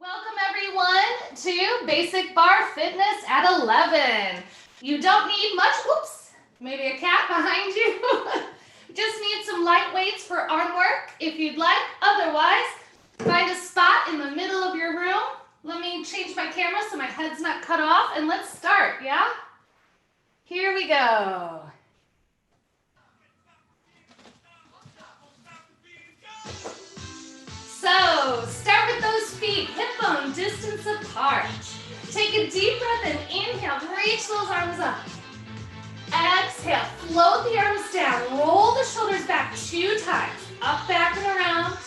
Welcome everyone to Basic Bar Fitness at 11. You don't need much, oops, maybe a cat behind you. Just need some light weights for arm work if you'd like. Otherwise, find a spot in the middle of your room. Let me change my camera so my head's not cut off and let's start, yeah? Here we go. So, start with those feet hip bone distance apart. Take a deep breath and inhale, reach those arms up. Exhale, float the arms down, roll the shoulders back 2 times, up, back, and around.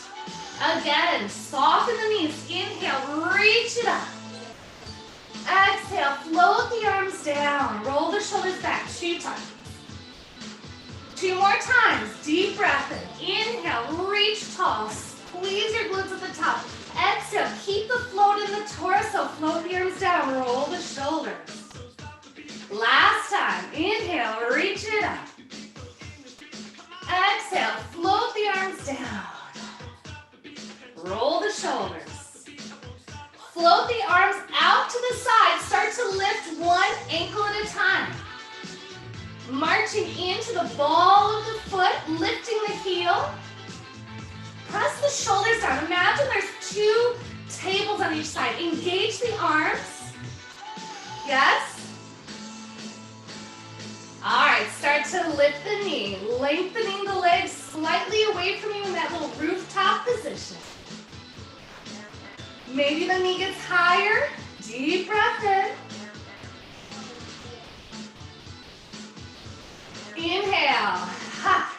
Again, soften the knees, inhale, reach it up. Exhale, float the arms down, roll the shoulders back 2 times. 2 more times, deep breath in, inhale, reach tall. Squeeze your glutes at the top. Exhale, keep the float in the torso. Float the arms down, roll the shoulders. Last time, inhale, reach it up. Exhale, float the arms down. Roll the shoulders. Float the arms out to the side. Start to lift one ankle at a time. Marching into the ball of the foot, lifting the heel. Press the shoulders down. Imagine there's 2 tables on each side. Engage the arms. Yes? All right, start to lift the knee. Lengthening the legs slightly away from you in that little rooftop position. Maybe the knee gets higher. Deep breath in. Inhale. Ha.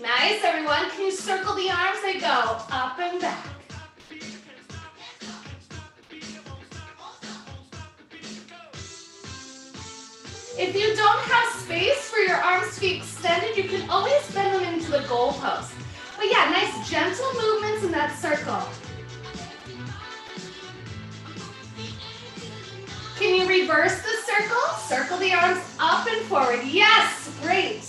Nice, everyone. Can you circle the arms? They go up and back. If you don't have space for your arms to be extended, you can always bend them into the goalpost. But yeah, nice gentle movements in that circle. Can you reverse the circle? Circle the arms up and forward. Yes, great.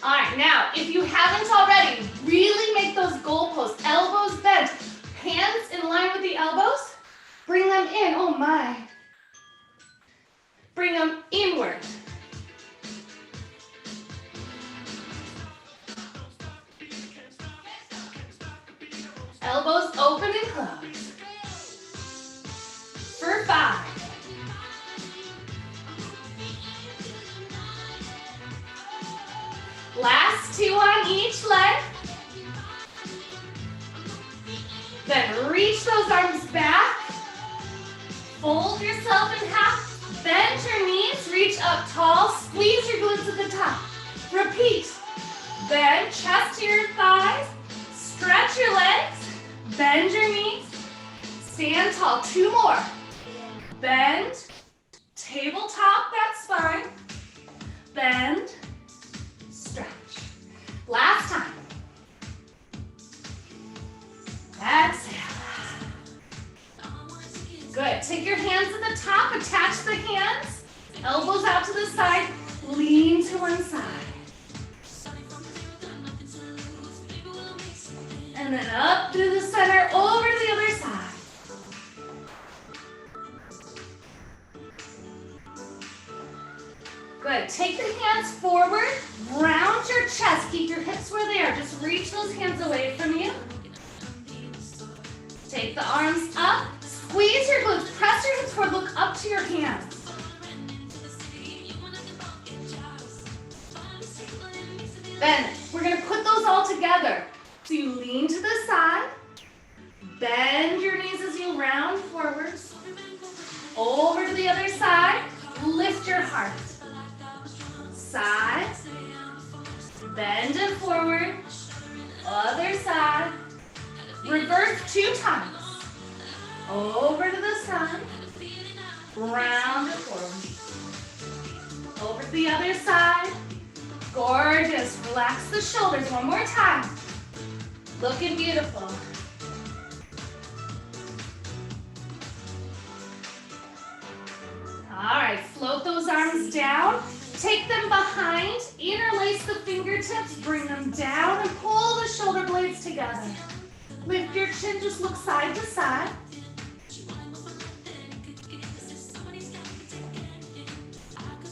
All right, now, if you haven't already, really make those goalposts, elbows bent, hands in line with the elbows, bring them in, oh my. Bring them inward. Elbows open and close. For 5. Last 2 on each leg. Then reach those arms back. Fold yourself in half. Bend your knees, reach up tall. Squeeze your glutes at the top. Repeat. Bend chest to your thighs. Stretch your legs. Bend your knees. Stand tall. 2 more. Bend. Tabletop that spine. Bend. Stretch. Last time. Exhale. Good. Take your hands at the top. Attach the hands. Elbows out to the side. Lean to one side. And then up through the center, over to the other side. Good. Take the hands forward. Round your chest. Keep your hips where they are. Just reach those hands away from you. Take the arms up. Squeeze your glutes. Press your hips forward. Look up to your hands. Then we're going to put those all together. So you lean to the side. Bend your knees as you round forwards. Over to the other side. Lift your heart. Side. Bend and forward. Other side. Reverse 2 times. Over to the side. Round and forward. Over to the other side. Gorgeous. Relax the shoulders. One more time. Looking beautiful. All right, float those arms down. Take them behind, interlace the fingertips, bring them down, and pull the shoulder blades together. Lift your chin, just look side to side.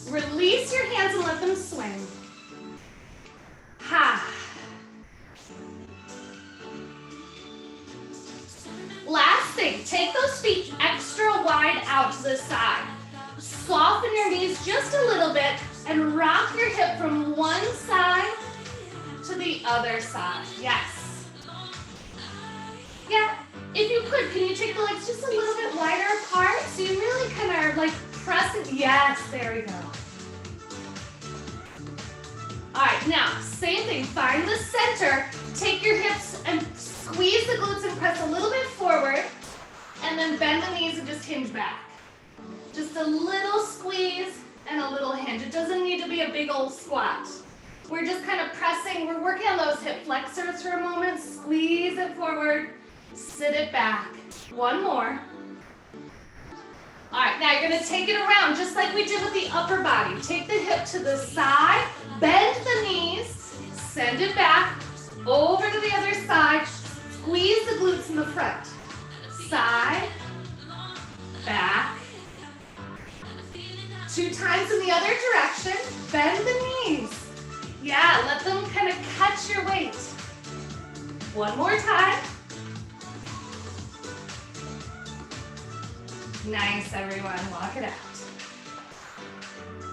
Release your hands and let them swing. Ha. Last thing, take those feet extra wide out to the side. Soften your knees just a little bit and rock your hip from one side to the other side. Yes. Yeah, if you could, can you take the legs just a little bit wider apart so you really kind of are like pressing? Yes, there we go. All right, now, same thing. Find the center. Take your hips and squeeze the glutes and press a little bit forward. And then bend the knees and just hinge back. Just a little squeeze and a little hinge. It doesn't need to be a big old squat. We're just kind of pressing. We're working on those hip flexors for a moment. Squeeze it forward. Sit it back. One more. All right, now you're going to take it around just like we did with the upper body. Take the hip to the side, bend the knees, send it back, over to the other side, squeeze the glutes in the front. Side, back. 2 times in the other direction, bend the knees. Yeah, let them kind of catch your weight. One more time. Nice, everyone. Walk it out.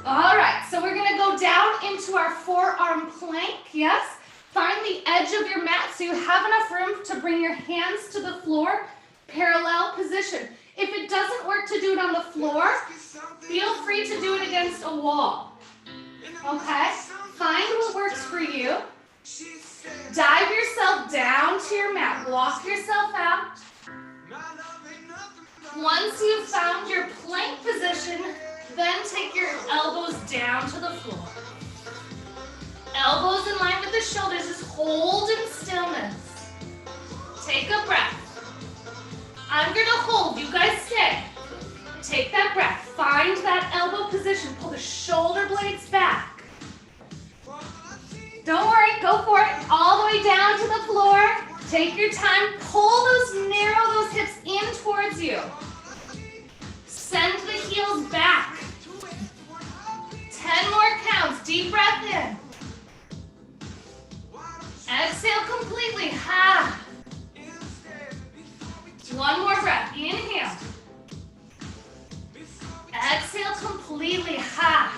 All right, so we're going to go down into our forearm plank, yes? Find the edge of your mat so you have enough room to bring your hands to the floor, parallel position. If it doesn't work to do it on the floor, feel free to do it against a wall, okay? Find what works for you. Dive yourself down to your mat. Walk yourself out. Once you've found your plank position, then take your elbows down to the floor. Elbows in line with the shoulders, just hold in stillness. Take a breath. I'm gonna hold, you guys stay. Take that breath, find that elbow position, pull the shoulder blades back. Don't worry, go for it. All the way down to the floor. Take your time, narrow those hips in towards you. Send the heels back. 10 more counts, deep breath in. Exhale completely, ha. One more breath, inhale. Exhale completely, ha.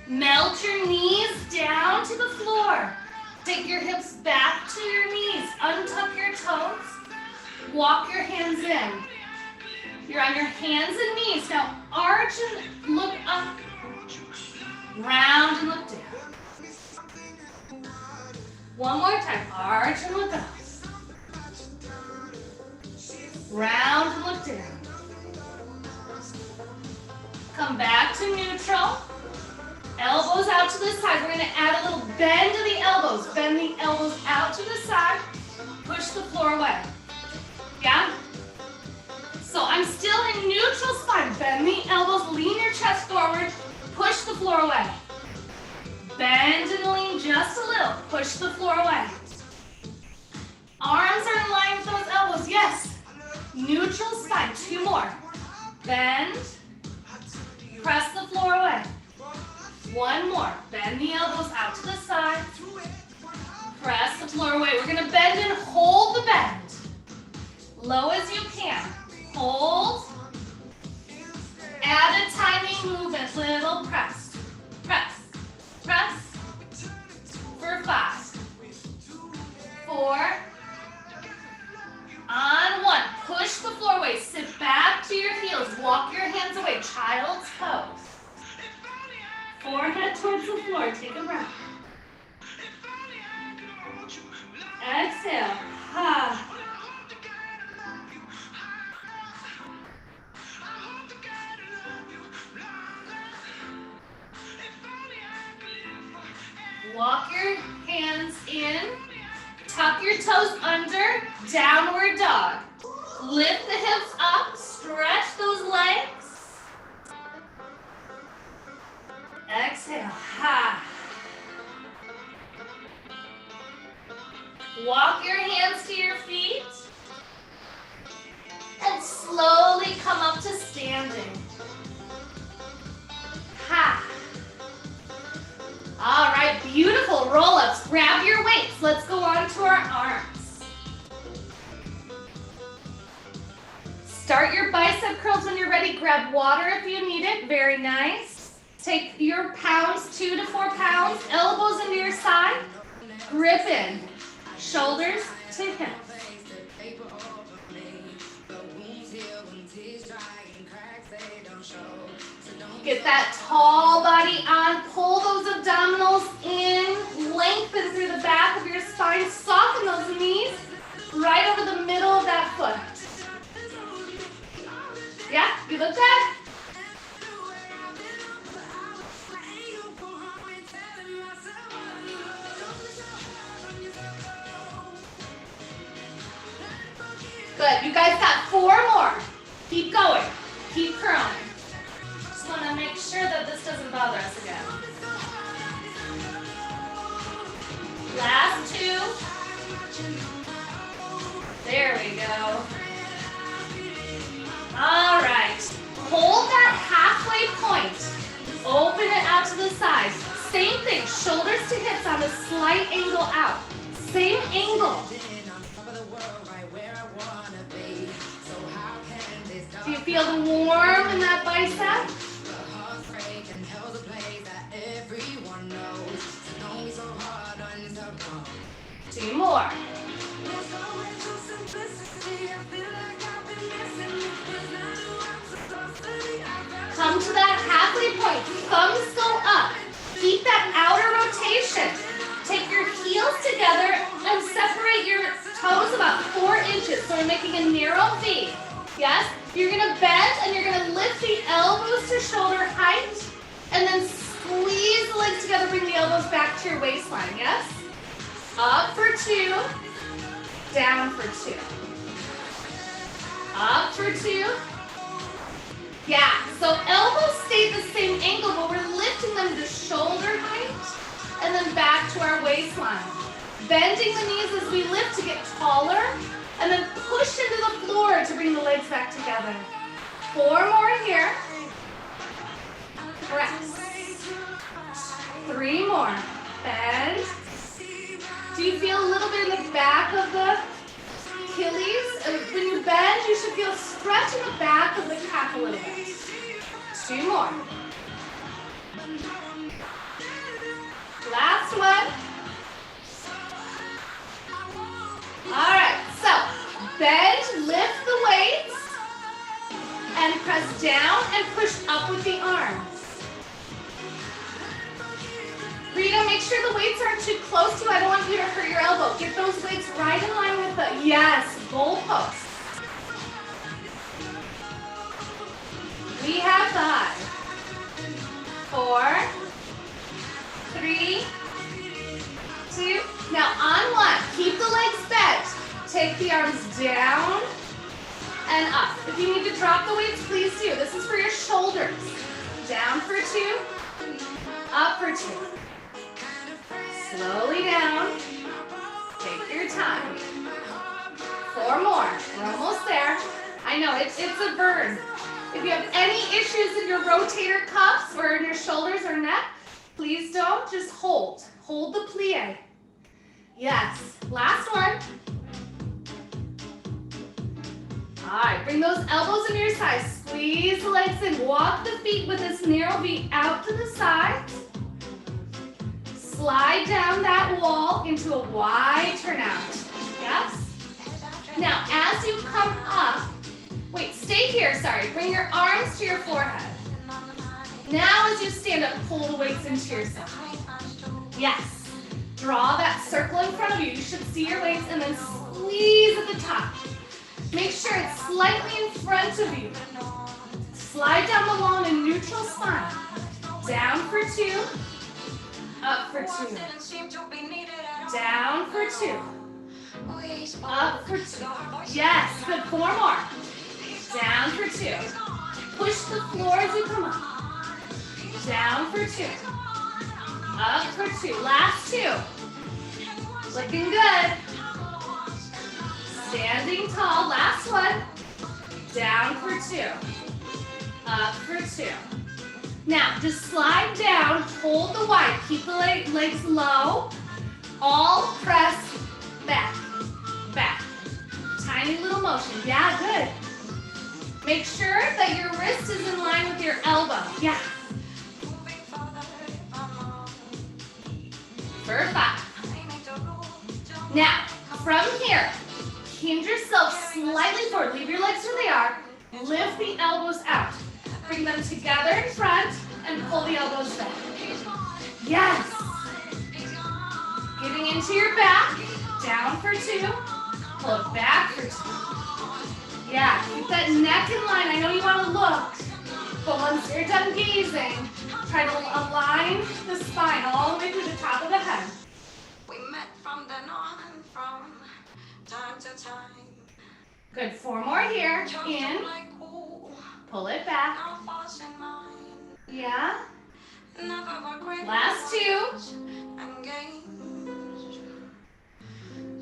Melt your knees down to the floor. Take your hips back to your knees. Untuck your toes. Walk your hands in. You're on your hands and knees. Now arch and look up. Round and look down. One more time. Arch and look up. Round and look down. Come back to neutral. Elbows out to the side. We're going to add a little bend to the elbows. Bend the elbows out to the side. Push the floor away. Yeah? So I'm still in neutral spine. Bend the elbows. Lean your chest forward. Push the floor away. Bend and lean just a little. Push the floor away. Arms are in line with those elbows. Yes. Neutral spine. 2 more. Bend. Press the floor away. 1 more. Bend the elbows out to the side. Press the floor away. We're going to bend and hold the bend. Low as you can. Hold. Add a timing movement. Little press. Press. Press. For 5. 4. On 1. Push the floor away. Sit back to your heels. Walk your hands away. Child's pose. Forehead towards the floor. Take a breath. Exhale. Ha. Walk your hands in. Tuck your toes under. Downward dog. Lift the hips up. Stretch those legs. come up to standing. Ha. All right, beautiful roll-ups. Grab your weights. Let's go on to our arms. Start your bicep curls when you're ready. Grab water if you need it. Very nice. Take your pounds, 2 to 4 pounds. Elbows into your side. Grip in. Shoulders to hips. Get that tall body on. Pull those abdominals in. Lengthen through the back of your spine. Soften those knees right over the middle of that foot. Yeah, you look good. Good, you guys got 4 more. Keep going, keep curling. Just wanna make sure that this doesn't bother us again. Last 2. There we go. All right, hold that halfway point. Open it out to the side. Same thing, shoulders to hips on a slight angle out. Same angle. Do you feel the warm in that bicep? 2 more. Come to that halfway point. Thumbs go up. Keep that outer rotation. Take your heels together and separate your toes about 4 inches. So we're making a narrow V. Yes? You're going to bend and you're going to lift the elbows to shoulder height and then squeeze the legs together. Bring the elbows back to your waistline. Yes? Up for 2. Down for 2. Up for 2. Yeah, so elbows stay the same angle, but we're lifting them to shoulder height and then back to our waistline. Bending the knees as we lift to get taller and then push into the floor to bring the legs back together. 4 more here. Press. 3 more. Bend. Do you feel a little bit in the back of the Achilles? When you bend, you should feel stretch in the back of the calf a little bit. 2 more. Last one. All right, so bend, lift the weights, and press down and push up with the arms. Rita, make sure the weights aren't too close to you. I don't want you to hurt your elbow. Get those weights right in line with the, yes, goal post. We have 5, 4, 3, 2. Now on 1, keep the legs bent. Take the arms down and up. If you need to drop the weights, please do. This is for your shoulders. Down for 2, up for 2. Slowly down. Take your time. 4 more. We're almost there. I know, it's a burn. If you have any issues in your rotator cuffs or in your shoulders or neck, please don't. Just hold. Hold the plie. Yes. Last one. All right, bring those elbows into your sides. Squeeze the legs in. Walk the feet with this narrow V out to the sides. Slide down that wall into a wide turnout. Yes? Now, as you come up, wait, stay here, sorry. Bring your arms to your forehead. Now, as you stand up, pull the weights into your side. Yes. Draw that circle in front of you. You should see your weights and then squeeze at the top. Make sure it's slightly in front of you. Slide down the wall in a neutral spine. Down for 2. Up for 2. Down for 2. Up for 2. Yes, good. 4 more. Down for 2. Push the floor as you come up. Down for 2. Up for 2. Last 2. Looking good. Standing tall. Last one. Down for 2. Up for 2. Now, just slide down, hold the wide, keep the legs low, all press back, back. Tiny little motion, yeah, good. Make sure that your wrist is in line with your elbow, yeah. For 5. Now, from here, hinge yourself slightly forward, leave your legs where they are, lift the elbows out. Bring them together in front and pull the elbows back. Yes. Getting into your back, down for 2, pull it back for 2. Yeah, keep that neck in line. I know you want to look, but once you're done gazing, try to align the spine all the way to the top of the head. We met from then on, from time to time. Good, 4 more here. In, pull it back. Yeah. Last 2.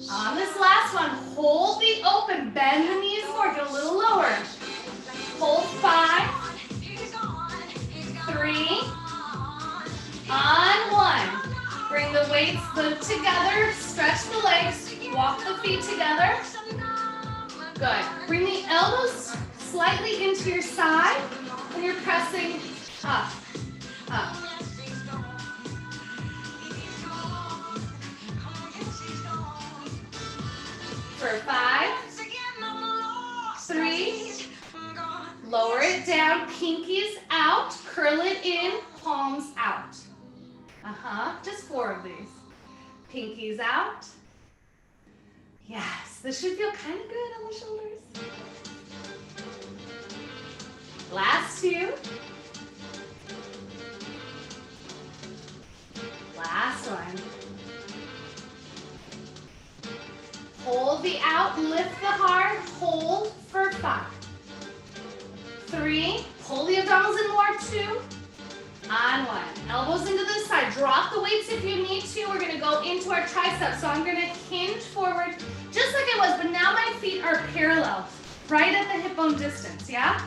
On this last one, hold the open, bend the knees more, get a little lower. Hold 5, 3, on 1. Bring the weights together, stretch the legs, walk the feet together. Good. Bring the elbows slightly into your side when you're pressing up, up. For 5, 3, lower it down, pinkies out, curl it in, palms out. Just 4 of these. Pinkies out. Yes, this should feel kind of good on the shoulders. Last 2. Last one. Hold the out, lift the heart, hold for 5. 3, pull the abdominals in more, 2. On 1. Elbows into the side. Drop the weights if you need to. We're going to go into our triceps. So I'm going to hinge forward just like I was, but now my feet are parallel, right at the hip bone distance, yeah?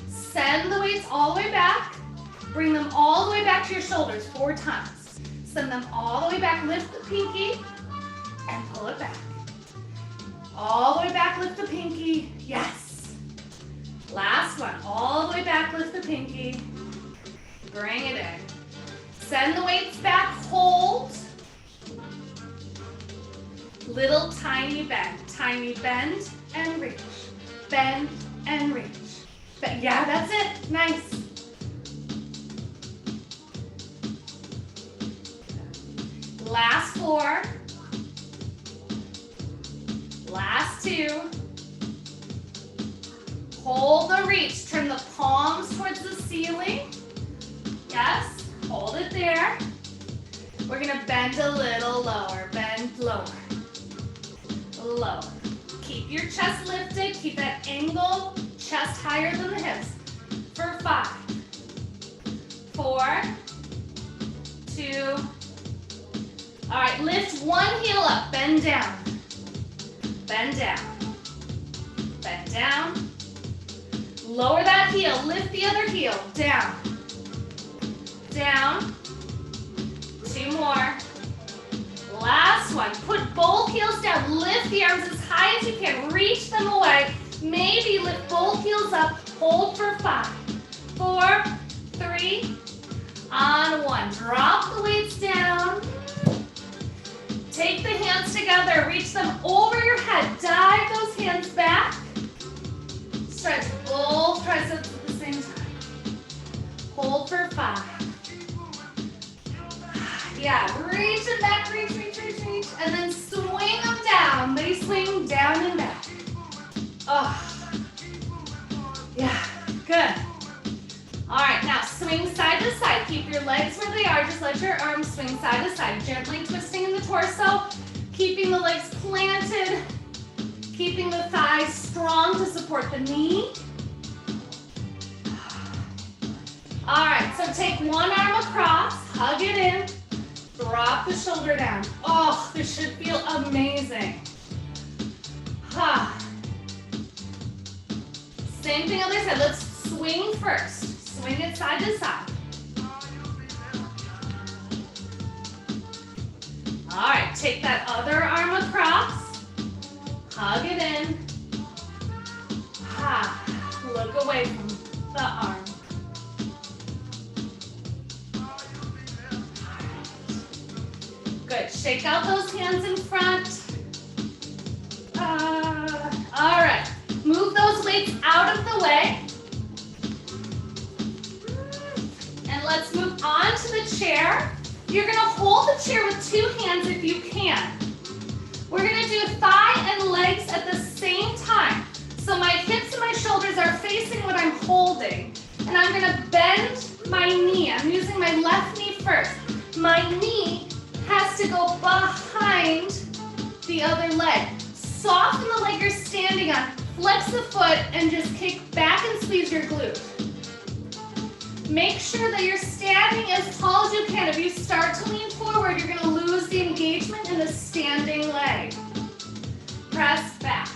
Send the weights all the way back. Bring them all the way back to your shoulders 4 times. Send them all the way back. Lift the pinky and pull it back. All the way back, lift the pinky. Yes. Last one. All the way back, lift the pinky. Bring it in. Send the weights back, hold. Little tiny bend and reach. Bend and reach. Yeah, that's it. Nice. Last 4. Last 2. Hold the reach. Turn the palms towards the ceiling. Yes, hold it there. We're gonna bend a little lower, bend lower, lower. Keep your chest lifted, keep that angle, chest higher than the hips. For 5, 4, 2. All right, lift one heel up, bend down, bend down, bend down. Lower that heel, lift the other heel, down. Down. 2 more. Last one. Put both heels down. Lift the arms as high as you can. Reach them away. Maybe lift both heels up. Hold for 5, 4, 3, on 1. Drop the weights down. Take the hands together. Reach them over your head. Dive those hands back. Stretch both triceps at the same time. Hold for 5. Yeah, reach them back, reach, and then swing them down. They swing down and back. Oh, yeah, good. All right, now swing side to side. Keep your legs where they are. Just let your arms swing side to side. Gently twisting in the torso, keeping the legs planted, keeping the thighs strong to support the knee. All right, so take one arm across, hug it in. Drop the shoulder down. Oh, this should feel amazing. Same thing other side. Let's swing first. Swing it side to side. All right, take that other arm across. Hug it in. Look away from the arm. Good. Shake out those hands in front. All right. Move those weights out of the way. And let's move on to the chair. You're going to hold the chair with two hands if you can. We're going to do thigh and legs at the same time. So my hips and my shoulders are facing what I'm holding. And I'm going to bend my knee. I'm using my left knee first. My knee has to go behind the other leg. Soften the leg you're standing on. Flex the foot and just kick back and squeeze your glute. Make sure that you're standing as tall as you can. If you start to lean forward, you're going to lose the engagement in the standing leg. Press back.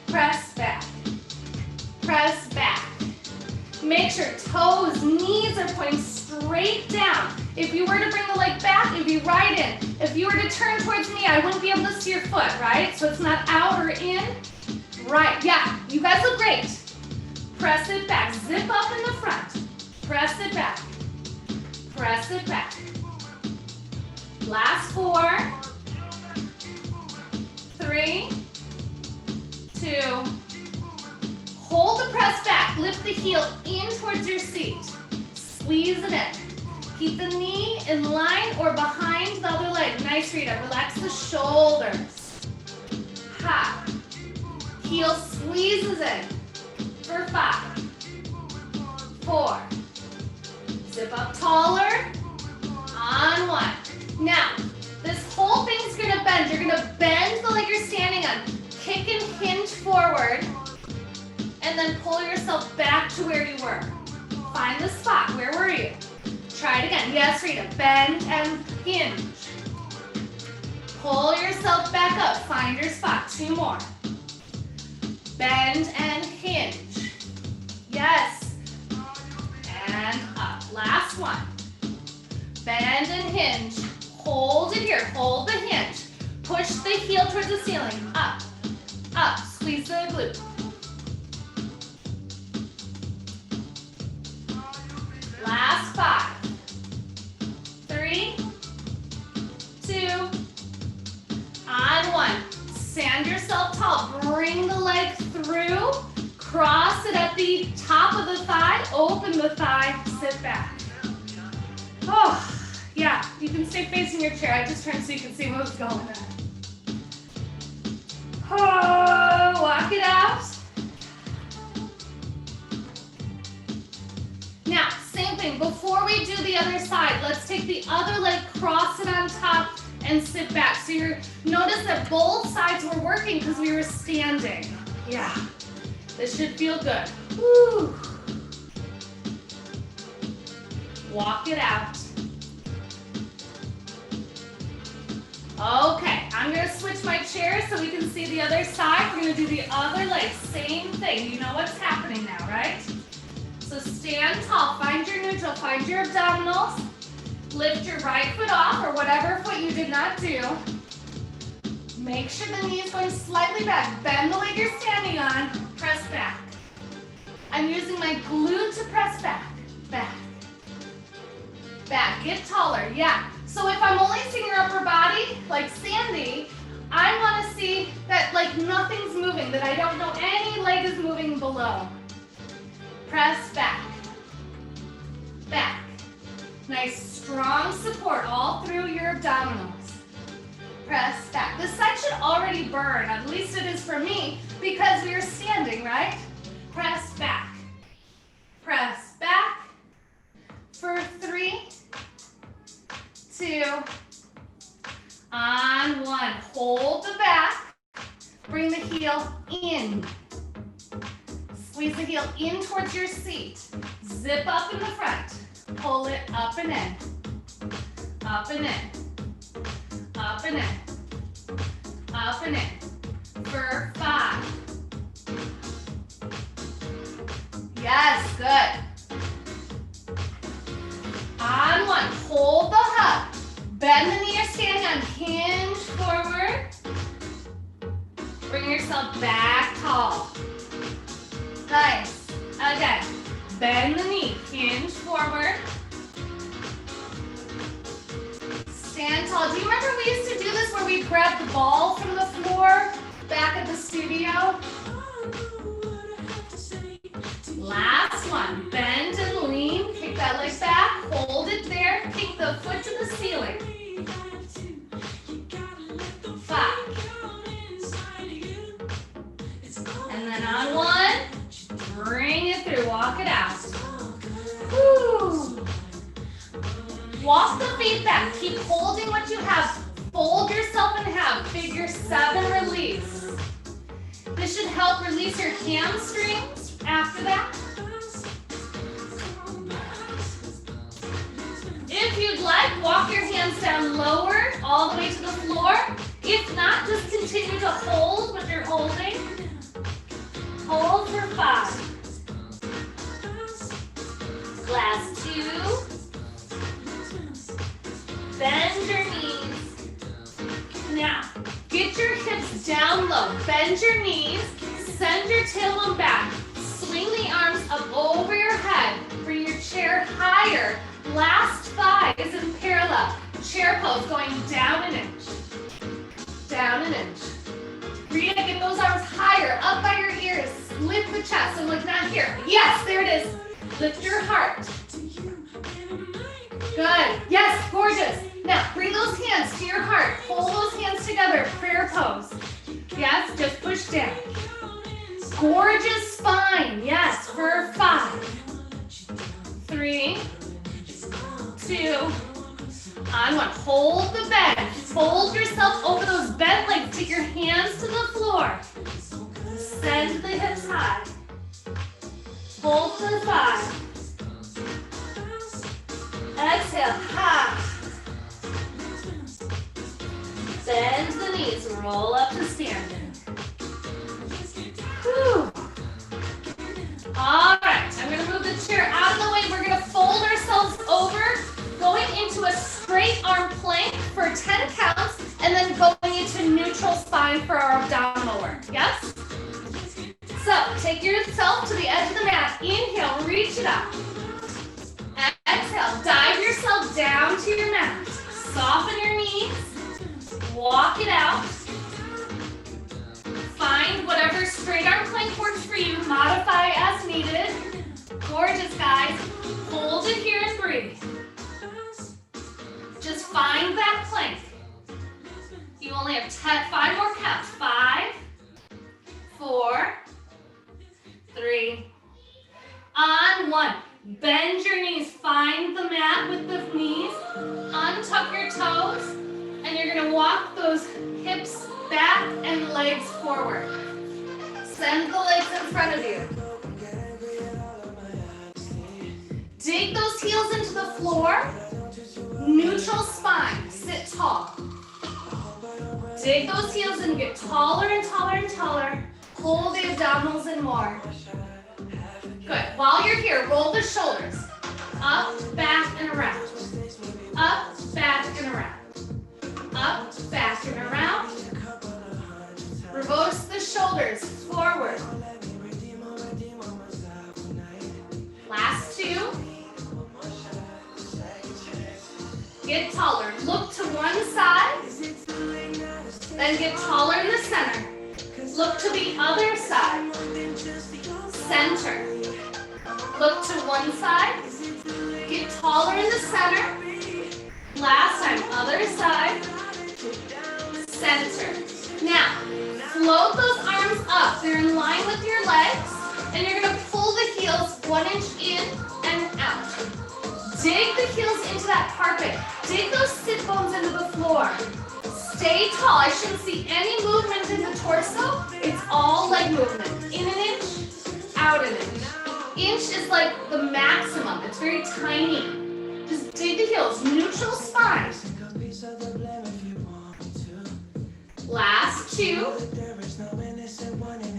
Press back. Press back. Make sure toes, knees are pointing straight down. If you were to bring the leg back, it'd be right in. If you were to turn towards me, I wouldn't be able to see your foot, right? So it's not out or in. Right, yeah, you guys look great. Press it back, zip up in the front. Press it back. Press it back. Last 4, 3, 2. Hold the press back. Lift the heel in towards your seat. Squeeze it in. Keep the knee in line or behind the other leg. Nice, Rita. Relax the shoulders. Ha. Heel squeezes in for 5, 4. Zip up taller on 1. Now, this whole thing's gonna bend. You're gonna bend the leg you're standing on. Kick and hinge forward. And then pull yourself back to where you were. Find the spot. Where were you? Try it again. Yes, Rita. Bend and hinge. Pull yourself back up. Find your spot. 2 more. Bend and hinge. Yes. And up. Last one. Bend and hinge. Hold it here. Hold the hinge. Push the heel towards the ceiling. Up. Up. Squeeze the glute. Last 5, 3, 2, on 1. Stand yourself tall. Bring the leg through. Cross it at the top of the thigh. Open the thigh. Sit back. Oh, yeah. You can stay facing your chair. I just turned so you can see what's going on. Oh, walk it out. Now, same thing. Before we do the other side, let's take the other leg, cross it on top, and sit back. So you notice that both sides were working because we were standing. Yeah, this should feel good. Woo. Walk it out. Okay, I'm gonna switch my chair so we can see the other side. We're gonna do the other leg, same thing. You know what's happening now, right? So stand tall, find your neutral, find your abdominals. Lift your right foot off or whatever foot you did not do. Make sure the knee is going slightly back. Bend the leg you're standing on, press back. I'm using my glute to press back, back, back. Get taller, yeah. So if I'm only seeing your upper body, like Sandy, I want to see that like nothing's moving, that I don't know any leg is moving below. Press back, back. Nice strong support all through your abdominals. Press back. This side should already burn, at least it is for me, because we are standing, right? Press back, press back for 3, 2, on 1. Hold the back, bring the heel in. Squeeze the heel in towards your seat. Zip up in the front. Pull it up and in. Up and in. Up and in. Up and in. For 5, Bend the knee or standing on hinge forward. Bring yourself back tall. Nice. Again. Bend the knee, hinge forward. Stand tall. Do you remember we used to do this where we grab the ball from the floor back at the studio? Last one. Bend and lean. Kick that leg back. Hold it there. Kick the foot to the ceiling. 5. And then on 1, bring it through. Walk it out. Woo. Walk the feet back. Keep holding what you have. Fold yourself in half. Figure 7 release. This should help release your hamstrings after that. If you'd like, walk your hands down lower, all the way to the floor. If not, just continue to hold what you're holding. Hold for 5. Last 2. Bend your knees. Now, get your hips down low. Bend your knees. Send your tailbone back. Swing the arms up over your head. Bring your chair higher. Last 5 is in parallel. Chair pose going down an inch. Down an inch. Rita, get those arms higher, up by your ears. Lift the chest. So look, not here. Yes, there it is. Lift your heart. Good. Yes, gorgeous. Now, bring those hands to your heart. Pull those hands together. Prayer pose. Yes, just push down. Gorgeous spine. Yes, for 5. 3, 2, on 1. Hold the bend. Fold yourself over those bent legs. Take your hands to the floor. Send the hips high. Hold for 5. Exhale, high. Bend the knees, roll up to standing. Whew. All right, I'm gonna move the chair out of the way. We're gonna fold ourselves over, going into a straight arm plank for 10 counts, and then going into neutral spine for our abdominal work, yes? So, take yourself to the edge of the mat. Inhale, reach it up. Exhale, dive yourself down to your mat. Soften your knees. Walk it out. Find whatever straight arm plank works for you. Modify as needed. Gorgeous, guys. Hold it here and breathe. Just find that plank. You only have 5 more counts. 5, 4, 3. On 1. Bend your knees. Find the mat with the knees. Untuck your toes. And you're going to walk those hips back and legs forward. Send the legs in front of you. Dig those heels into the floor. Neutral spine. Sit tall. Dig those heels and get taller and taller and taller. Pull the abdominals in more. Good. While you're here, roll the shoulders. Up, back, and around. Up, back, and around. Up, back, and around. Reverse the shoulders forward. Last 2. Get taller. Look to one side. Then get taller in the center. Look to the other side. Center. Look to one side. Get taller in the center. Last time, other side. Center. Now, float those arms up. They're in line with your legs. And you're going to pull the heels 1 inch in and out. Dig the heels into that carpet. Dig those sit bones into the floor. Stay tall. I shouldn't see any movement in the torso. It's all leg movement. In an inch, out an inch. Inch is like the maximum. It's very tiny. Just dig the heels. Neutral spine. Last 2.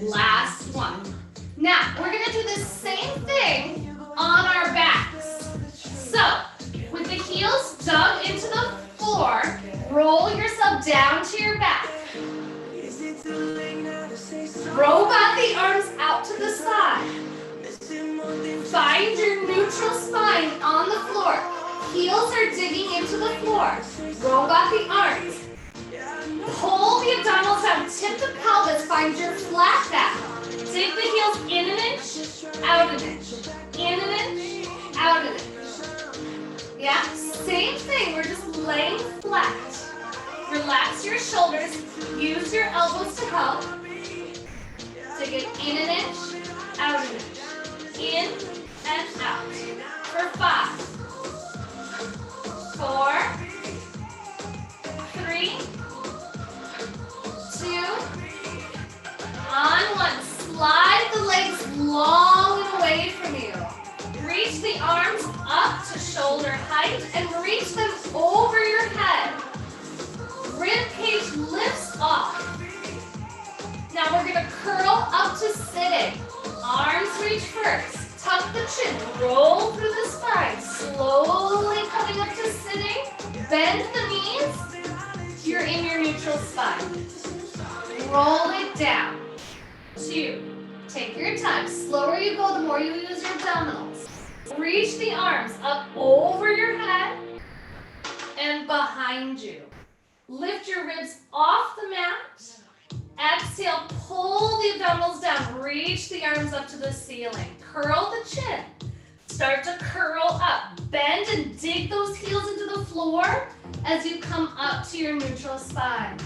Last 1. Now, we're going to do the same thing on our backs. So, with the heels dug into the floor, roll yourself down to your back. Robot the arms out to the side. Find your neutral spine on the floor. Heels are digging into the floor. Robot the arms. Pull the abdominals down. Tip the pelvis. Find your flat back. Dig the heels in an inch, out an inch. In an inch, out an inch. Yeah, same thing. We're just laying flat. Relax your shoulders. Use your elbows to help. Dig it in an inch, out an inch. In and out. For 5, 4, 3, 2, on 1. Slide the legs long and away from you. Reach the arms up to shoulder height and reach them over your head. Rib cage lifts off. Now we're going to curl up to sitting. Arms reach first. Tuck the chin. Roll through the spine. Slowly coming up to sitting. Bend the knees. You're in your neutral spine. Roll it down. 2. Take your time. Slower you go, the more you use your abdominals. Reach the arms up over your head and behind you. Lift your ribs off the mat. Exhale, pull the abdominals down. Reach the arms up to the ceiling. Curl the chin. Start to curl up. Bend and dig those heels into the floor as you come up to your neutral spine.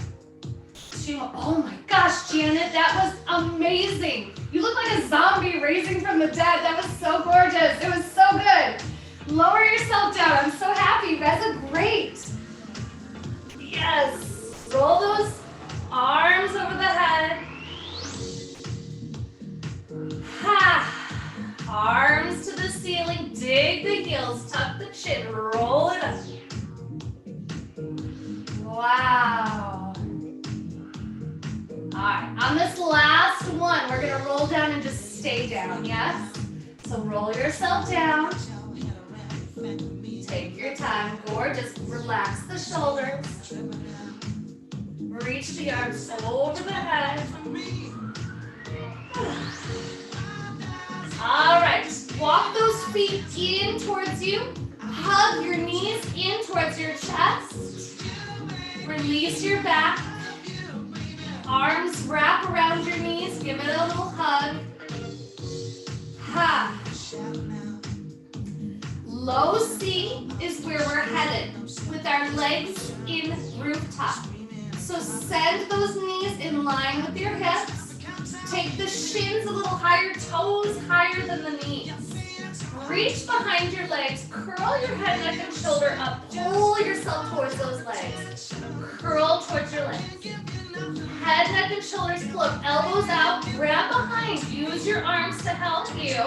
2 more. Oh my gosh, Janet, that was amazing. You look like a zombie raising from the dead. That was so gorgeous. It was so good. Lower yourself down. I'm so happy. You guys are great. Yes. Roll those arms over the head. Ha. Arms to the ceiling. Dig the heels. Tuck the chin. Roll it up. Wow. All right, on this last one, we're gonna roll down and just stay down, yes? So roll yourself down. Take your time, gorgeous. Relax the shoulders. Reach the arms over the head. All right, walk those feet in towards you. Hug your knees in towards your chest. Release your back. Arms wrap around your knees. Give it a little hug. Ha. Low C is where we're headed with our legs in rooftop. So send those knees in line with your hips. Take the shins a little higher, toes higher than the knees. Reach behind your legs. Curl your head, neck, and shoulder up. Pull yourself towards those legs. Curl towards your legs. Head, neck, and shoulders pull up. Elbows out. Grab behind. Use your arms to help you.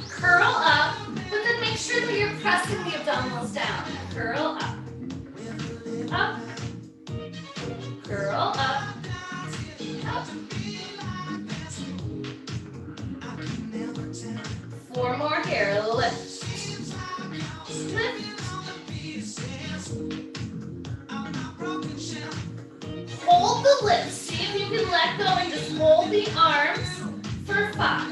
Curl up, but then make sure that you're pressing the abdominals down. Curl up. Up. Curl up. Up. 4 more here. Lift. Lift. Hold the lift. See if you can let go and just hold the arms for 5.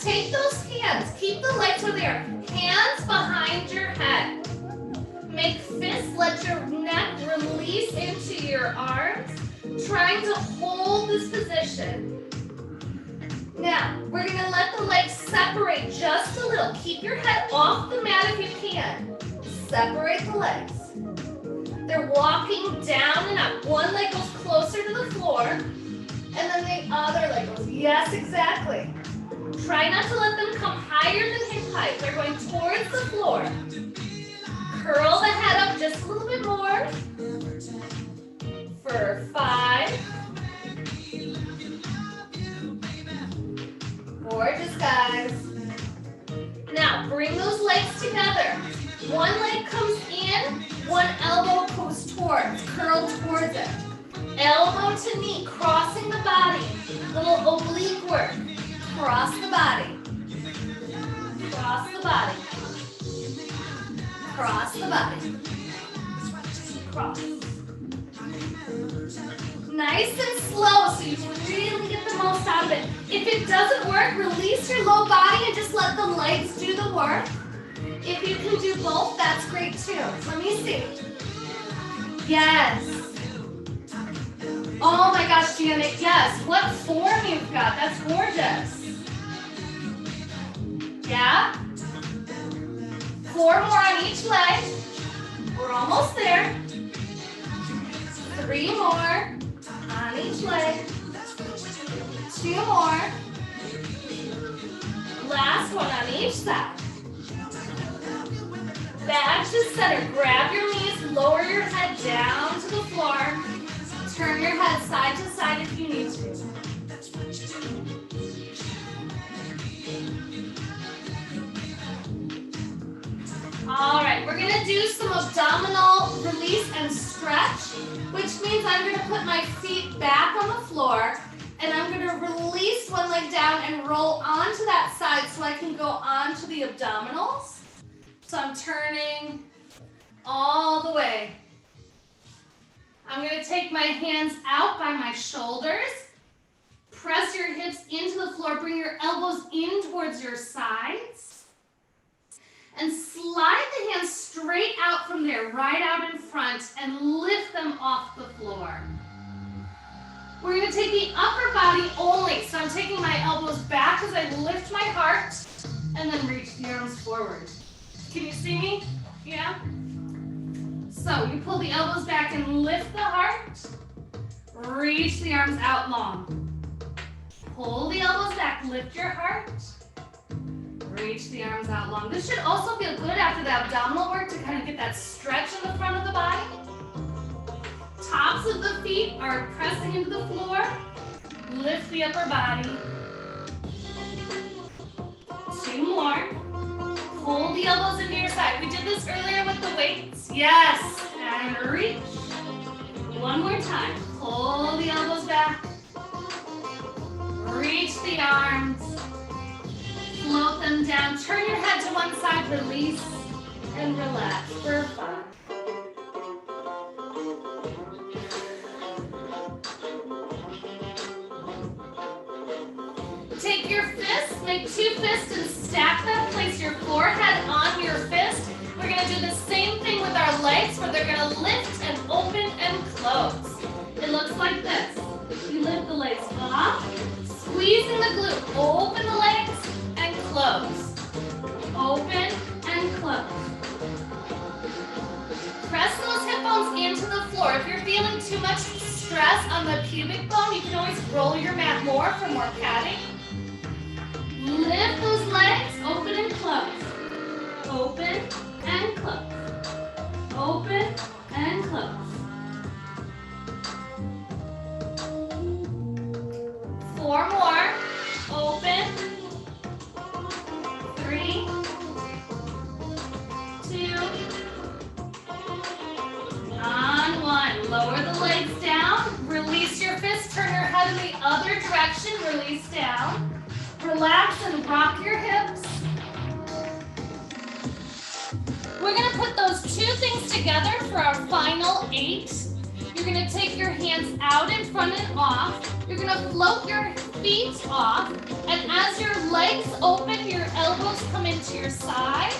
Take those hands. Keep the legs where they are. Hands behind your head. Make fists. Let your neck release into your arms. Trying to hold this position. Now, we're going to let the legs separate just a little. Keep your head off the mat if you can. Separate the legs. They're walking down and up. One leg goes closer to the floor, and then the other leg goes. Yes, exactly. Try not to let them come higher than hip height. They're going towards the floor. Curl the head up just a little bit more. For 5. Gorgeous, guys. Now, bring those legs together. One leg comes in, one elbow goes towards, curl towards it. Elbow to knee, crossing the body. Little oblique work. Cross the body. Cross the body. Cross the body. Cross. Nice and slow so you really get the most out of it. If it doesn't work, release your low body and just let the legs do the work. If you can do both, that's great too. Let me see. Yes. Oh my gosh, Janet, yes. What form you've got. That's gorgeous. Yeah? 4 more on each leg. We're almost there. 3 more on each leg. 2 more. Last one on each side. Back to center. Grab your knees, lower your head down to the floor. Turn your head side to side if you need to. All right, we're gonna do some abdominal release and stretch, which means I'm gonna put my feet back on the floor and I'm gonna release one leg down and roll onto that side so I can go onto the abdominals. So I'm turning all the way. I'm gonna take my hands out by my shoulders. Press your hips into the floor. Bring your elbows in towards your sides. And slide the hands straight out from there, right out in front, and lift them off the floor. We're gonna take the upper body only. So I'm taking my elbows back as I lift my heart, and then reach the arms forward. Can you see me? Yeah? So you pull the elbows back and lift the heart. Reach the arms out long. Pull the elbows back, lift your heart. Reach the arms out long. This should also feel good after the abdominal work to kind of get that stretch in the front of the body. Tops of the feet are pressing into the floor. Lift the upper body. 2 more. Pull the elbows into your side. We did this earlier with the weights. Yes. And reach. 1 more time. Pull the elbows back. Reach the arms. Float them down. Turn your head to one side. Release and relax for 5. Take your fists, make 2 fists and stack them. Place your forehead on your fist. We're gonna do the same thing with our legs where they're gonna lift and open and close. It looks like this. You lift the legs up, squeezing the glute. Open the legs and close. Open and close. Press those hip bones into the floor. If you're feeling too much stress on the pubic bone, you can always roll your mat more for more padding. Lift those legs, open and close. Open and close. Open and close. 4 more. Open. 3, 2, on 1. Lower the legs down. Release your fist. Turn your head in the other direction. Release down. Relax and rock your hips. We're gonna put those 2 things together for our final 8. You're gonna take your hands out in front and off. You're gonna float your feet off. And as your legs open, your elbows come into your side.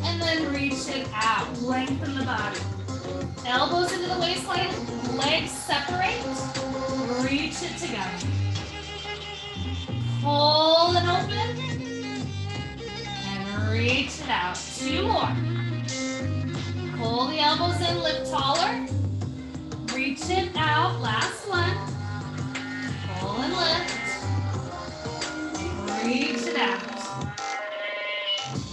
And then reach it out. Lengthen the body. Elbows into the waistline, legs separate. Reach it together. Pull and open, and reach it out. 2 more. Pull the elbows in, lift taller. Reach it out, last one. Pull and lift. Reach it out.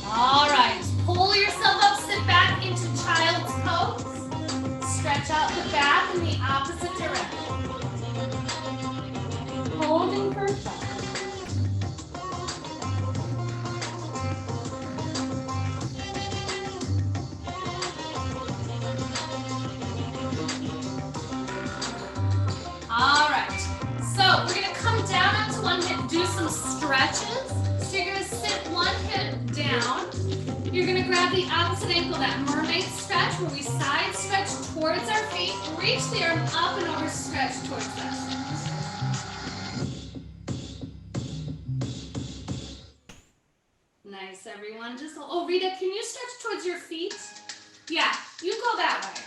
All right, pull yourself up, sit back into child's pose. Stretch out the back in the opposite direction. Holding for 5. All right, so we're gonna come down onto one hip, do some stretches. So you're gonna sit one hip down, You're gonna grab the opposite ankle, that mermaid stretch where we side stretch towards our feet, reach the arm up and over, stretch towards us. Nice, everyone. Just, oh, Rita, can you stretch towards your feet? Yeah, you go that way.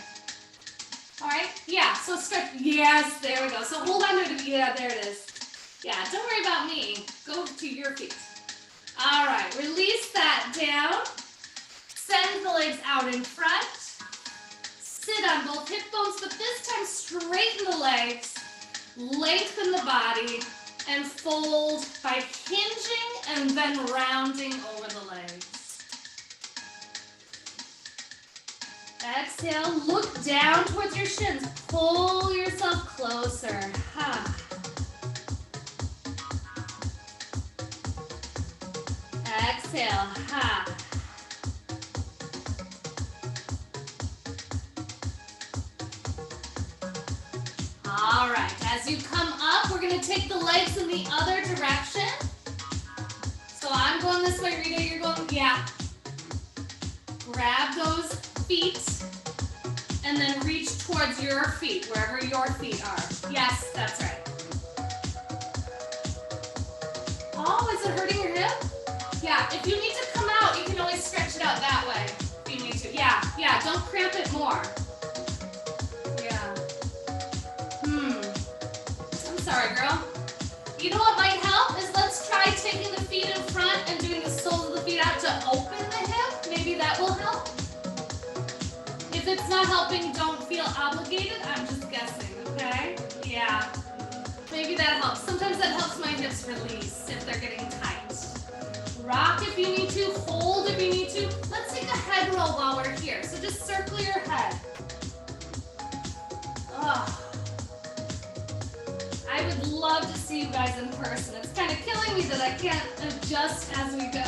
All right, yeah, so stretch, yes, there we go. So hold on to it, yeah, there it is. Yeah, don't worry about me. Go to your feet. All right, release that down. Send the legs out in front. Sit on both hip bones, but this time straighten the legs, lengthen the body, and fold by hinging and then rounding over the legs. Exhale, look down towards your shins. Pull yourself closer. Ha. Exhale, ha. All right, as you come up, we're gonna take the legs in the other direction. So I'm going this way, Rita, you're going, yeah. Grab those feet and then reach towards your feet, wherever your feet are. Yes, that's right. Oh, is it hurting your hip? Yeah, if you need to come out, you can always stretch it out that way if you need to. Yeah, don't cramp it more. Yeah. I'm sorry, girl. You know what might help is let's try taking the feet in front and doing the soles of the feet out to open the hip. Maybe that will help. If it's not helping, don't feel obligated. I'm just guessing, okay? Yeah. Maybe that helps. Sometimes that helps my hips release if they're getting tight. Rock if you need to, hold if you need to. Let's take a head roll while we're here. So just circle your head. Oh. I would love to see you guys in person. It's kind of killing me that I can't adjust as we go.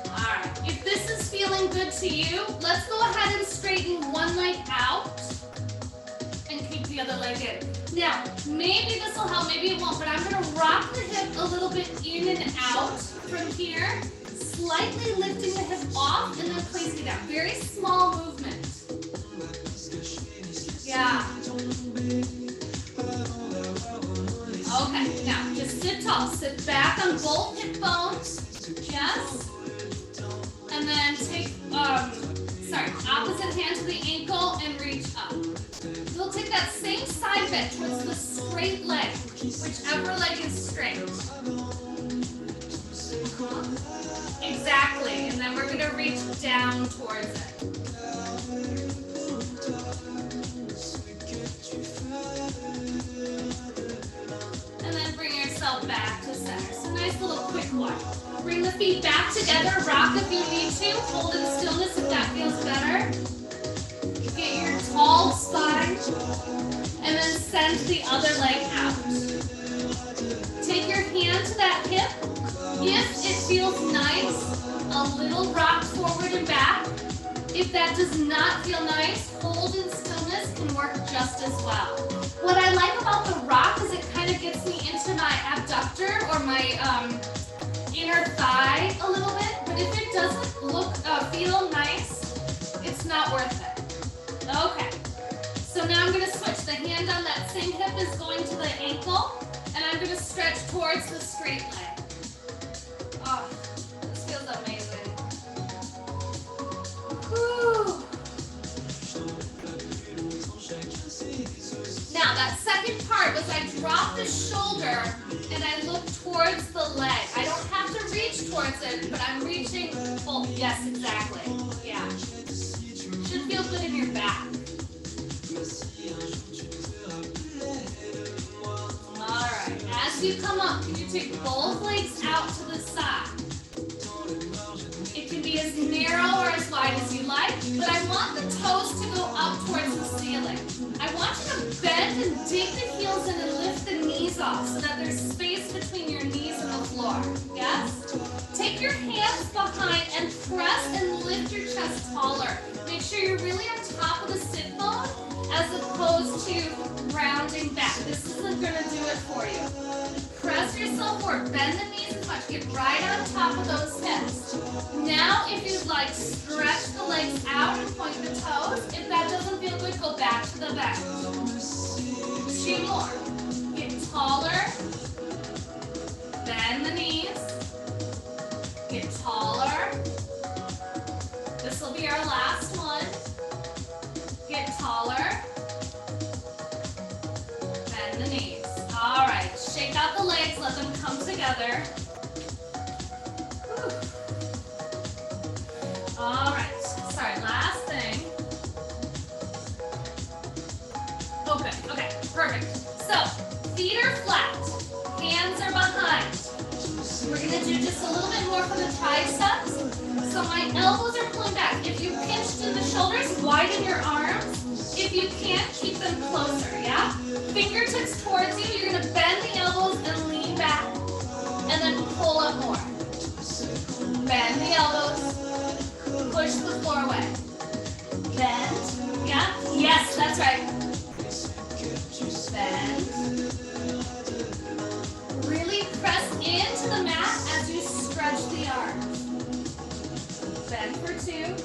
All right, if this is feeling good to you, let's go ahead and straighten one leg out and keep the other leg in. Now, maybe this will help, maybe it won't, but I'm gonna rock the hip a little bit in and out from here, slightly lifting the hip off and then placing it down. Very small movement. Yeah. Okay, now just sit tall. Sit back on both hip bones. Yes. And then take, opposite hand to the ankle and reach up. We'll take that same side bend towards the straight leg, whichever leg is straight. Exactly, and then we're gonna reach down towards it. And then bring yourself back to center. So nice little quick one. Bring the feet back together, rock if you need to, hold in stillness if that feels better. Get your tall spine, and then send the other leg out. Take your hand to that hip. If it feels nice, a little rock forward and back. If that does not feel nice, hold in stillness can work just as well. What I like about the rock is it kind of gets me into my abductor or my inner thigh a little bit, but if it doesn't feel nice, it's not worth it. Okay, so now I'm gonna switch. The hand on that same hip is going to the ankle, and I'm gonna stretch towards the straight leg. Oh, this feels amazing. Whew. Now that second part was I drop the shoulder and I look towards the leg. I don't have to reach towards it, but I'm reaching full. Yes, exactly. Yeah. Should feel good in your back. All right. As you come up, can you take both legs out to the side? It can be as narrow or as wide as you like, but I want the toes to go up towards the ceiling. I want you to bend and dig the heels in and lift the knees off so that there's space between your knees and the floor. Yes? Take your hands behind and press and lift your chest taller. Make sure you're really on top of the sit bone as opposed to rounding back. This isn't going to do it for you. Press yourself forward. Bend the knees as much. get right on top of those hips. Now, if you'd like, stretch the legs out and point the toes. If that doesn't feel good, go back to the bend. 2 more. Get taller. Bend the knees. Get taller. This will be our last one. Get taller. Bend the knees. All right, shake out the legs, let them come together. Whew. All right, sorry, last thing. Okay, perfect. So, feet are flat, hands are behind. We're gonna do just a little bit more for the triceps. So my elbows are pulling back. If you pinched in the shoulders, widen your arms. If you can't, keep them closer, yeah? Fingertips towards you, you're gonna bend the elbows and lean back. And then pull up more. Bend the elbows, push the floor away. Bend, yeah? Yes, that's right. Bend. Really press into the mat as you stretch the arms. Bend for 2,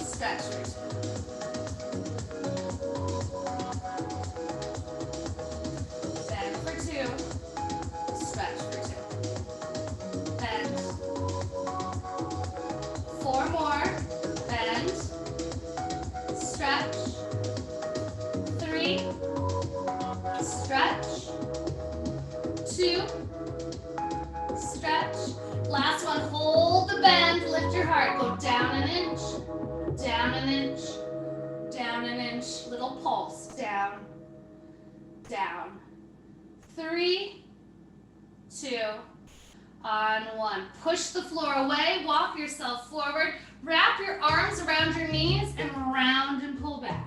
stretch for 2. Bend for 2, stretch for 2. Bend. 4 more. Bend. Stretch. 3. Stretch. 2. Stretch. Last one. Hold the bend. Lift your heart. Go down an inch. Down an inch. Down an inch. Little pulse. Down. Down. 3, 2, on 1. Push the floor away. Walk yourself forward. Wrap your arms around your knees and round and pull back.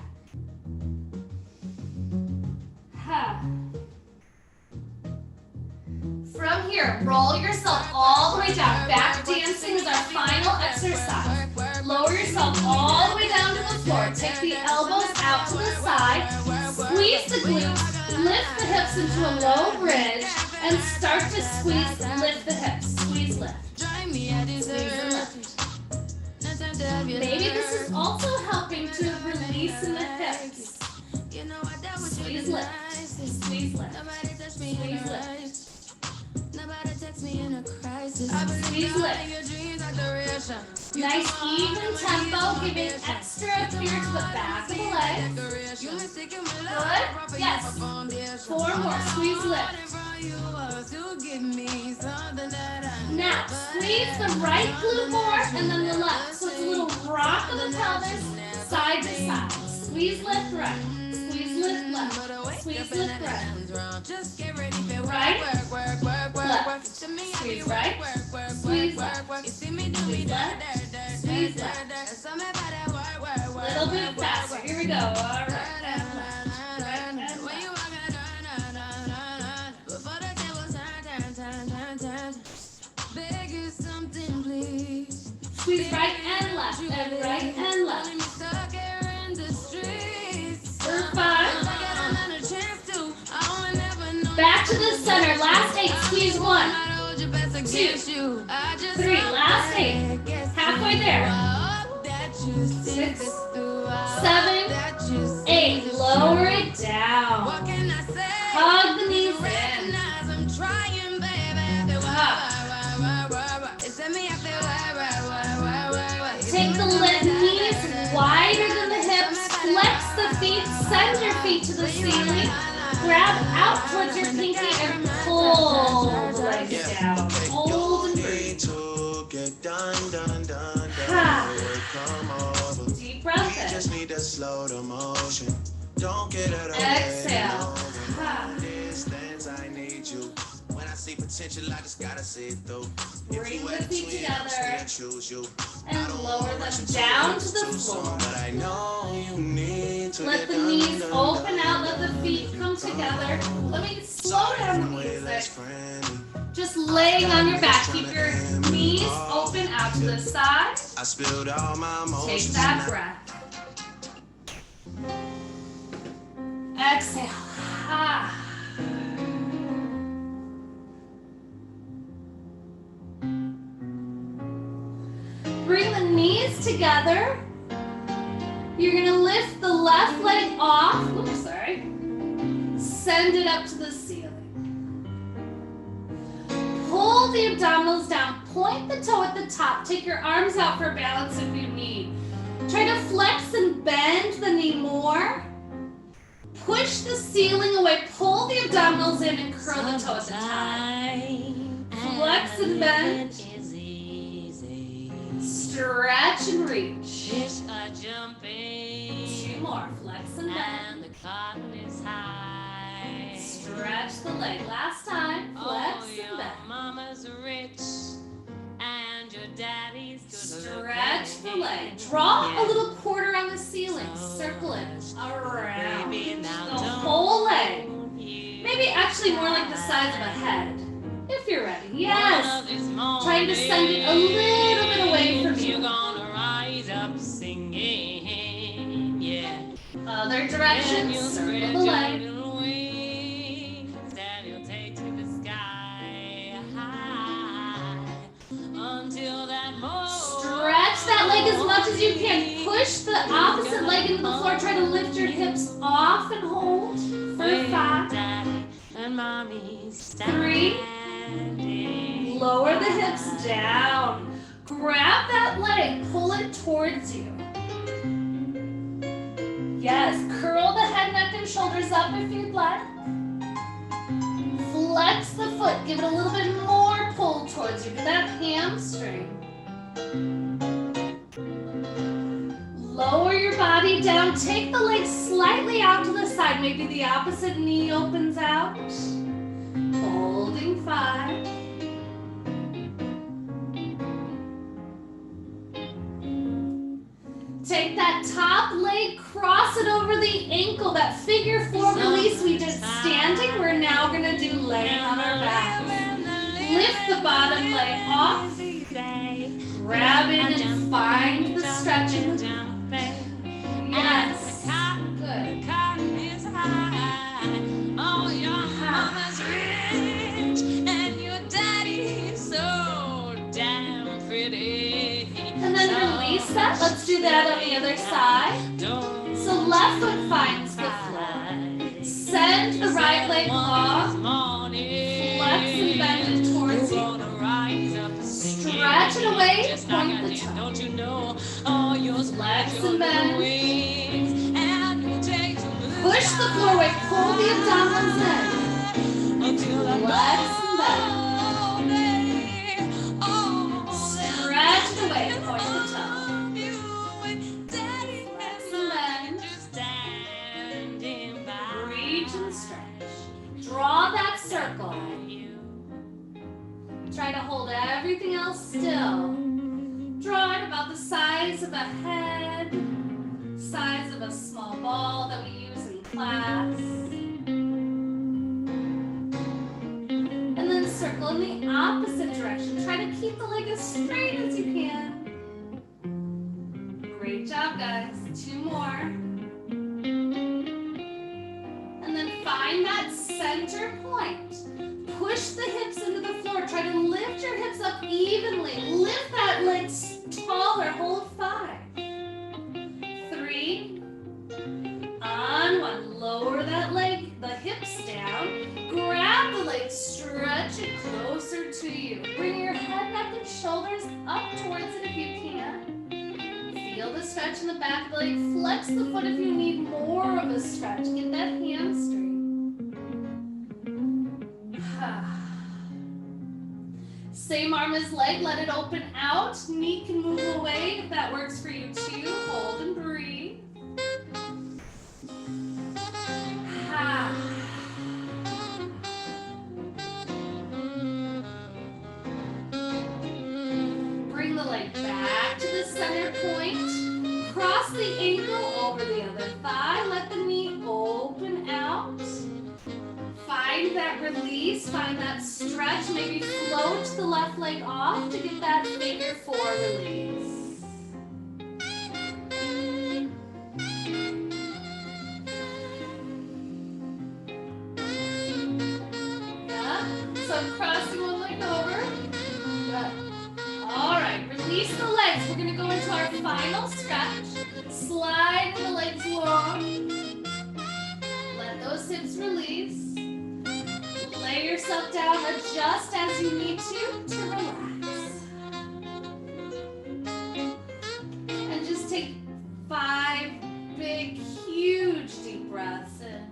From here, roll yourself all the way down. Back dancing is our final exercise. Lower yourself all the way down to the floor. Take the elbows out to the side. Squeeze the glutes. Lift the hips into a low bridge. And start to squeeze, lift the hips. Squeeze, lift. Squeeze and lift. Maybe this is also helping to release in the hips. Squeeze, lift. Squeeze, lift. Squeeze, lift. Squeeze, lift. Nice even tempo, giving extra fear to the back of the legs. Good. Yes. 4 more. Squeeze, lift. Now, squeeze the right glute more and then the left. So it's a little rock of the pelvis, side to side. Squeeze, lift, right. Squeeze, lift, left. Squeeze, lift, right. Right, left. Squeeze right, squeeze left. Squeeze left, squeeze left. Little bit faster. Here we go. All right, and left. Right and left. Squeeze right and left, and right and left. For 5. Back to the center. Last 8. Squeeze 1, 2, 3. Last 8. Halfway there. 6, 7, 8. Lower it down. Hug the knees in. Take the knees wider than the hips. Flex the feet. Send your feet to the ceiling. Grab out towards your pinky and pull the legs down. Hold and breathe. Deep breath in. Just need to slow the motion. Don't get out of Exhale. Distance, I need you. When I see potential, I just gotta see it through. Bring the feet together and lower them down to the floor. Let the knees open out, let the feet come together. Let me slow down the music. Just laying on your back. Keep your knees open out to the side. Take that breath. Exhale. legs together. You're gonna lift the left leg off. Oops, sorry. Send it up to the ceiling. Pull the abdominals down. Point the toe at the top. Take your arms out for balance if you need. Try to flex and bend the knee more. Push the ceiling away. Pull the abdominals in and curl the toe at the top. Flex and bend. Stretch and reach. Two more. Flex and bend. Stretch the leg. Last time. Flex and bend. Mama's rich and your daddy's good. Stretch the leg. Draw a little quarter on the ceiling. Circle it around the whole leg. Maybe actually more like the size of a head. If you're ready. Yes. Trying to send it a little bit away from you. You're gonna rise up singing. Yeah. Other direction. Circle the leg. Stretch that leg as much as you can. Push the opposite leg into the floor. Try to lift your hips off and hold for 5, 3. Lower the hips down. Grab that leg. Pull it towards you. Yes. Curl the head, neck, and shoulders up if you'd like. Flex the foot. Give it a little bit more pull towards you. Get that hamstring. Lower your body down. Take the legs slightly out to the side. Maybe the opposite knee opens out. Holding 5. Take that top leg, cross it over the ankle. That figure 4 release we did standing, we're now going to do laying on our back. Lift the bottom leg off. Grab it and find the stretching. Yes. Good. Oh, your mama's rich and your daddy's so damn pretty. And then release that. Let's do that on the other side. So left foot finds the floor. Send the right leg off. Flex and bend it towards you. Stretch it away. Point the toe. Flex and bend. Push the floor away. Pull the abdominals in. Flex and bend. Stretch it away. Point the toe. Flex and bend. Reach and stretch. Draw that circle. Try to hold everything else still. Draw it about the size of a head, size of a small ball that we use in class. And then circle in the opposite direction. Try to keep the leg as straight as you can. Great job, guys. 2 more. And then find that center point. Push the hips into the floor. Try to lift your hips up evenly. Lift that leg taller. Hold 5, 3. On 1. Lower that leg, the hips down. Grab the leg. Stretch it closer to you. Bring your head, neck, and shoulders up towards it if you can. Feel the stretch in the back of the leg. Flex the foot if you need more of a stretch. Get that hamstring. Same arm as leg, let it open out. Knee can move away if that works for you too. Hold and breathe. Bring the leg back to the center point. Cross the ankle over the other thigh. Let the knee open out. Find that release, find that stretch, maybe float the left leg off to get that figure 4 release. Yeah, so I'm crossing one leg over. Good. All right, release the legs. We're gonna go into our 5 release. Lay yourself down, adjust as you need to relax. And just take 5 big, huge deep breaths in.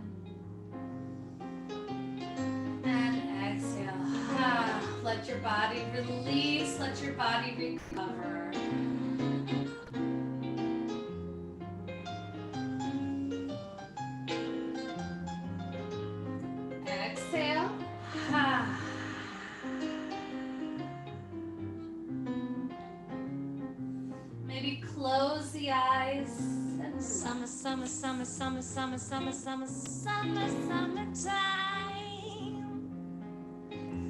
And exhale. Let your body release, let your body recover. Exhale. Maybe close the eyes. And Summer, summer, summer, summer, summer, summer, summer, summer, summertime.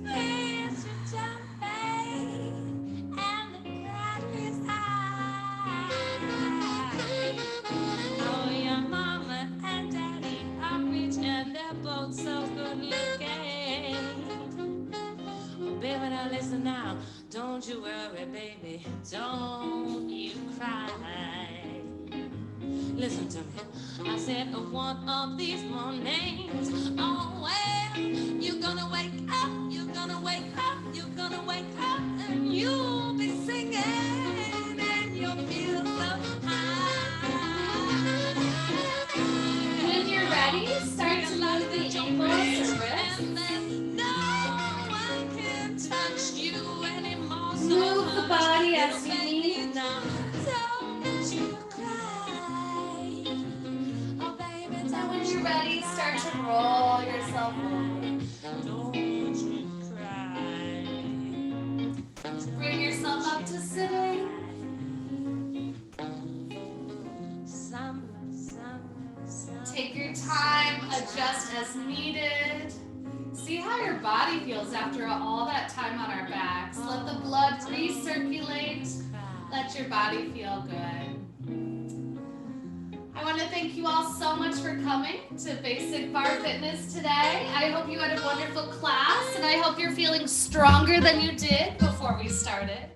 Fish are jumping and the crowd is high. Oh, your mama and daddy are rich and they're both so good looking. Oh, baby, now listen now. Don't you worry, baby. Don't you cry. Listen to me. I said one of these mornings. Oh, well, you're gonna wake up. You're gonna wake up. You're gonna wake up. And you'll be singing. And you'll feel so high. when you're ready, start to move the ankles or wrists. And then no one can touch you anymore. So Move the body as you baby, need. now don't you cry. Oh, baby, And don't when you you're ready, start to roll yourself over. Don't you cry. Bring yourself up to sitting. Summer, summer, summer. Take your time, adjust as needed. See how your body feels after all that time on our backs. Let the blood recirculate. Let your body feel good. I want to thank you all so much for coming to Basic Barre Fitness today. I hope you had a wonderful class, and I hope you're feeling stronger than you did before we started.